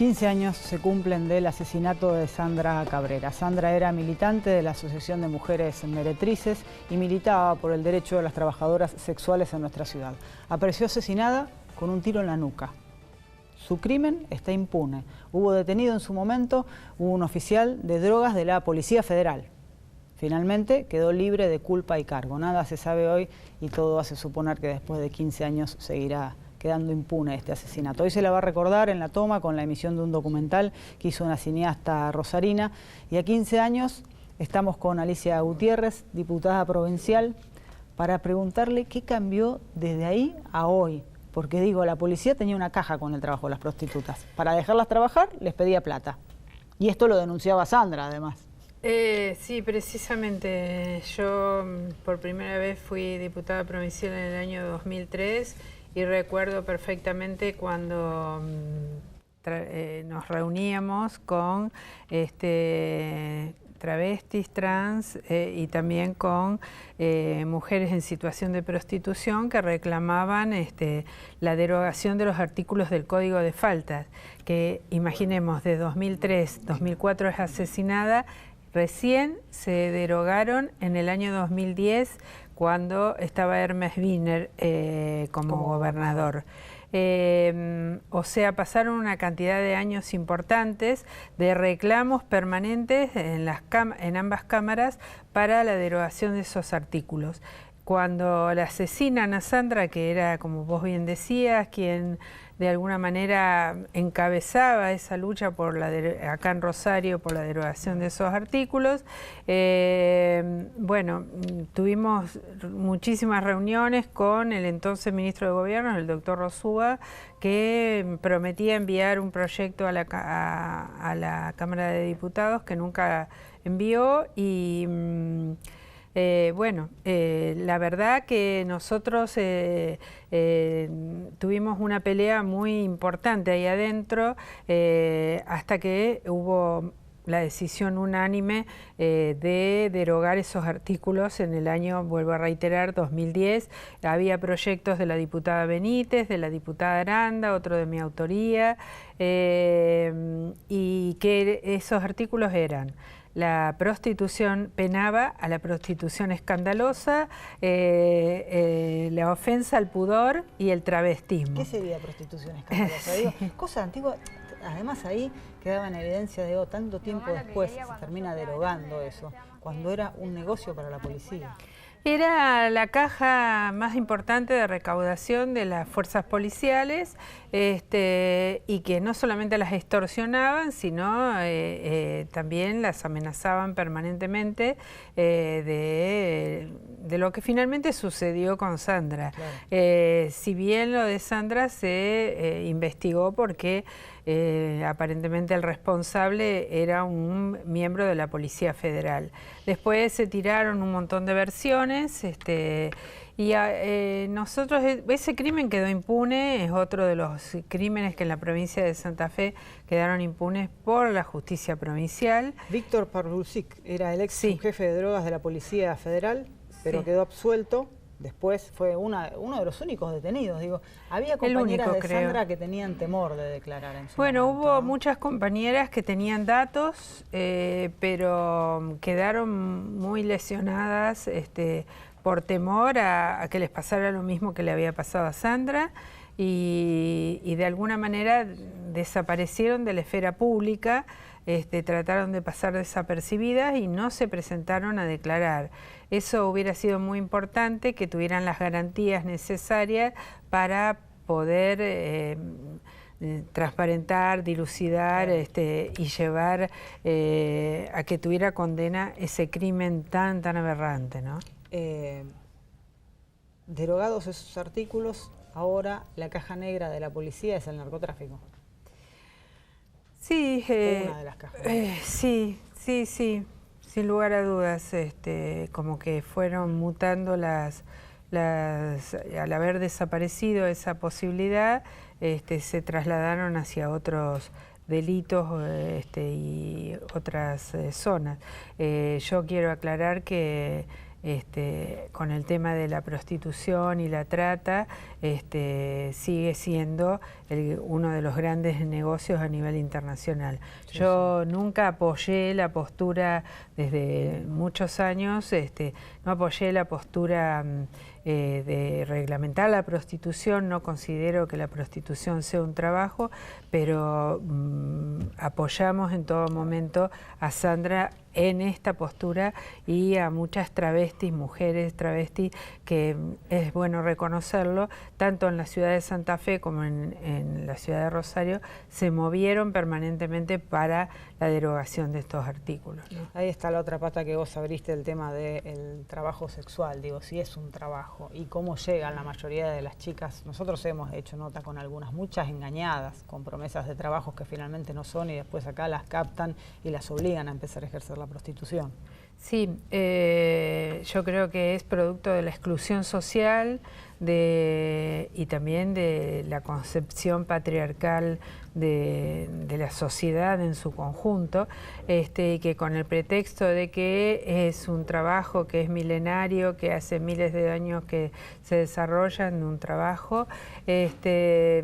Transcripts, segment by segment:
15 años se cumplen del asesinato de Sandra Cabrera. Sandra era militante de la Asociación de Mujeres Meretrices y militaba por el derecho de las trabajadoras sexuales en nuestra ciudad. Apareció asesinada con un tiro en la nuca. Su crimen está impune. Hubo detenido en su momento un oficial de drogas de la Policía Federal. Finalmente quedó libre de culpa y cargo. Nada se sabe hoy y todo hace suponer que después de 15 años seguirá quedando impune este asesinato. Hoy se la va a recordar en La Toma con la emisión de un documental que hizo una cineasta rosarina. Y a 15 años estamos con Alicia Gutiérrez, diputada provincial, para preguntarle qué cambió desde ahí a hoy. Porque digo, la policía tenía una caja con el trabajo de las prostitutas. Para dejarlas trabajar les pedía plata. Y esto lo denunciaba Sandra, además. Sí, precisamente. Yo por primera vez fui diputada provincial en el año 2003 y recuerdo perfectamente cuando nos reuníamos con travestis, trans y también con mujeres en situación de prostitución que reclamaban la derogación de los artículos del Código de Faltas, que imaginemos de 2003, 2004 es asesinada, recién se derogaron en el año 2010 cuando estaba Hermes Wiener como gobernador. O sea, pasaron una cantidad de años importantes de reclamos permanentes en ambas cámaras para la derogación de esos artículos. Cuando la asesinan a Sandra, que era, como vos bien decías, quien de alguna manera encabezaba esa lucha por acá en Rosario por la derogación de esos artículos, bueno, tuvimos muchísimas reuniones con el entonces ministro de Gobierno, el doctor Rosúa, que prometía enviar un proyecto a la Cámara de Diputados que nunca envió y... la verdad que nosotros tuvimos una pelea muy importante ahí adentro hasta que hubo la decisión unánime de derogar esos artículos en el año, vuelvo a reiterar, 2010. Había proyectos de la diputada Benítez, de la diputada Aranda, otro de mi autoría, y que esos artículos eran: la prostitución penaba a la prostitución escandalosa, la ofensa al pudor y el travestismo. ¿Qué sería prostitución escandalosa? Digo, cosa antigua, además ahí quedaba en evidencia, digo, tanto tiempo después se termina derogando eso, cuando era un negocio para la policía. Era la caja más importante de recaudación de las fuerzas policiales y que no solamente las extorsionaban, sino también las amenazaban permanentemente de lo que finalmente sucedió con Sandra. Claro. Si bien lo de Sandra se investigó porque aparentemente el responsable era un miembro de la Policía Federal. Después se tiraron un montón de versiones y nosotros, ese crimen quedó impune, es otro de los crímenes que en la provincia de Santa Fe quedaron impunes por la justicia provincial. Víctor Parlusic era el ex jefe de drogas de la Policía Federal, pero quedó absuelto. Después fue uno de los únicos detenidos. Digo, había compañeras de Sandra que tenían temor de declarar en su momento, hubo muchas compañeras que tenían datos, pero quedaron muy lesionadas por temor a que les pasara lo mismo que le había pasado a Sandra y de alguna manera desaparecieron de la esfera pública. Trataron de pasar desapercibidas y no se presentaron a declarar. Eso hubiera sido muy importante, que tuvieran las garantías necesarias para poder transparentar, dilucidar y llevar a que tuviera condena ese crimen tan aberrante, ¿no? Derogados esos artículos, ahora la caja negra de la policía es el narcotráfico. Sí, una de las cajas. Sí, sin lugar a dudas, como que fueron mutando al haber desaparecido esa posibilidad, se trasladaron hacia otros delitos y otras zonas. Yo quiero aclarar que con el tema de la prostitución y la trata, sigue siendo uno de los grandes negocios a nivel internacional. Sí, Yo nunca apoyé la postura, desde muchos años, no apoyé la postura de reglamentar la prostitución. No considero que la prostitución sea un trabajo, pero apoyamos en todo momento a Sandra en esta postura y a muchas travestis, mujeres travestis, que es bueno reconocerlo, tanto en la ciudad de Santa Fe como en la ciudad de Rosario, se movieron permanentemente para la derogación de estos artículos, ¿no? Ahí está la otra pata que vos abriste, el tema del trabajo sexual. Digo, si es un trabajo y cómo llegan la mayoría de las chicas. Nosotros hemos hecho nota con algunas, muchas engañadas, con promesas de trabajos que finalmente no son, y después acá las captan y las obligan a empezar a ejercer la prostitución. Sí, yo creo que es producto de la exclusión social y también de la concepción patriarcal de la sociedad en su conjunto, y que con el pretexto de que es un trabajo que es milenario, que hace miles de años que se desarrolla en un trabajo, se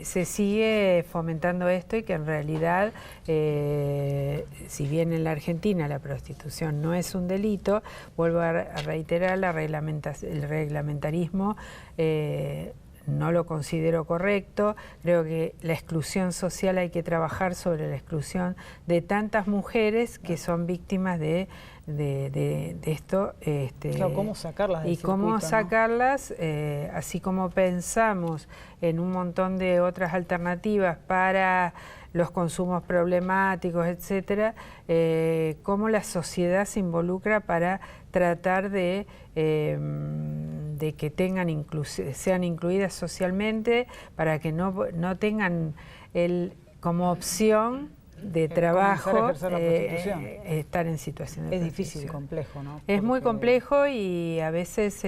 sigue fomentando esto, y que en realidad, si bien en la Argentina la prostitución no es un delito, vuelvo a reiterar, el reglamentarismo no lo considero correcto. Creo que la exclusión social, hay que trabajar sobre la exclusión de tantas mujeres que son víctimas de esto. Claro, ¿cómo sacarlas del y cómo circuito, sacarlas, así como pensamos en un montón de otras alternativas para los consumos problemáticos, etcétera, cómo la sociedad se involucra para tratar de que sean incluidas socialmente, para que no tengan como opción de trabajo estar en situación de prostitución. Es difícil y complejo, ¿no? Es muy complejo, y a veces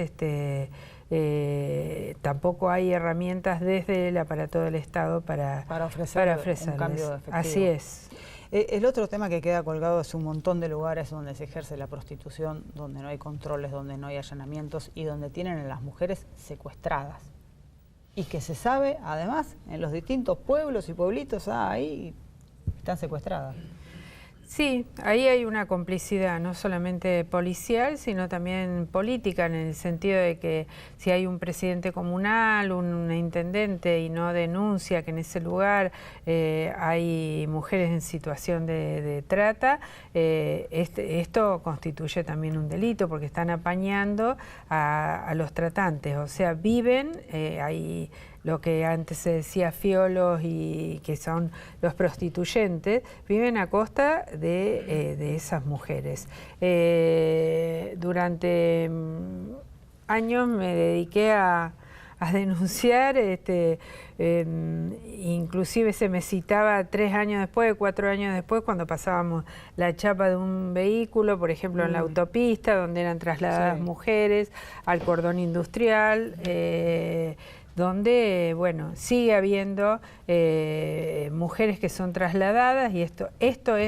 tampoco hay herramientas desde el aparato del Estado para ofrecerles un cambio efectivo. Así es. El otro tema que queda colgado es un montón de lugares donde se ejerce la prostitución, donde no hay controles, donde no hay allanamientos y donde tienen a las mujeres secuestradas. Y que se sabe, además, en los distintos pueblos y pueblitos, ahí están secuestradas. Sí, ahí hay una complicidad, no solamente policial, sino también política, en el sentido de que si hay un presidente comunal, un intendente, y no denuncia que en ese lugar hay mujeres en situación de trata, esto constituye también un delito, porque están apañando a los tratantes. O sea, viven, hay lo que antes se decía fiolos, y que son los prostituyentes, viven a costa de esas mujeres. Durante años me dediqué a denunciar, inclusive se me citaba 3 años después, 4 años después, cuando pasábamos la chapa de un vehículo, por ejemplo en la autopista, donde eran trasladadas mujeres, al cordón industrial, donde, bueno, sigue habiendo mujeres que son trasladadas, y esto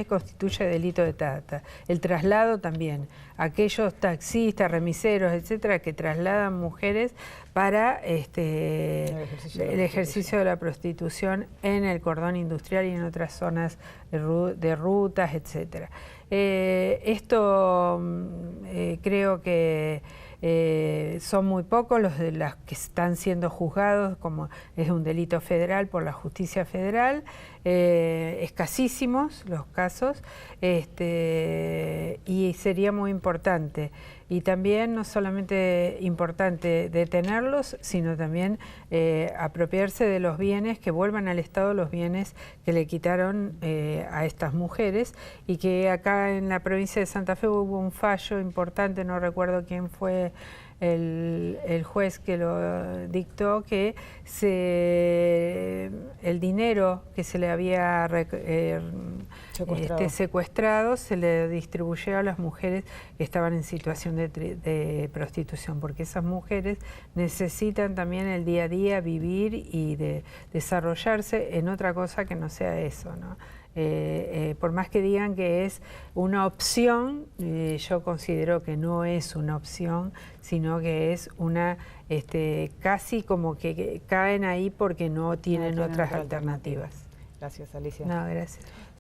constituye delito de trata. El traslado también, aquellos taxistas, remiseros, etcétera, que trasladan mujeres para el ejercicio de la prostitución en el cordón industrial y en otras zonas de rutas, etcétera. Creo que son muy pocos los de las que están siendo juzgados, como es un delito federal por la justicia federal, escasísimos los casos, y sería muy importante. Y también no solamente importante detenerlos, sino también apropiarse de los bienes, que vuelvan al Estado los bienes que le quitaron a estas mujeres, y que acá en la provincia de Santa Fe hubo un fallo importante, no recuerdo quién fue el juez que lo dictó, que el dinero que se le había secuestrados, se le distribuyó a las mujeres que estaban en situación de prostitución, porque esas mujeres necesitan también el día a día vivir y desarrollarse en otra cosa que no sea eso, ¿no? Por más que digan que es una opción, yo considero que no es una opción, sino que es una, casi como que caen ahí porque no tienen otras alternativas. Gracias, Alicia. No, gracias.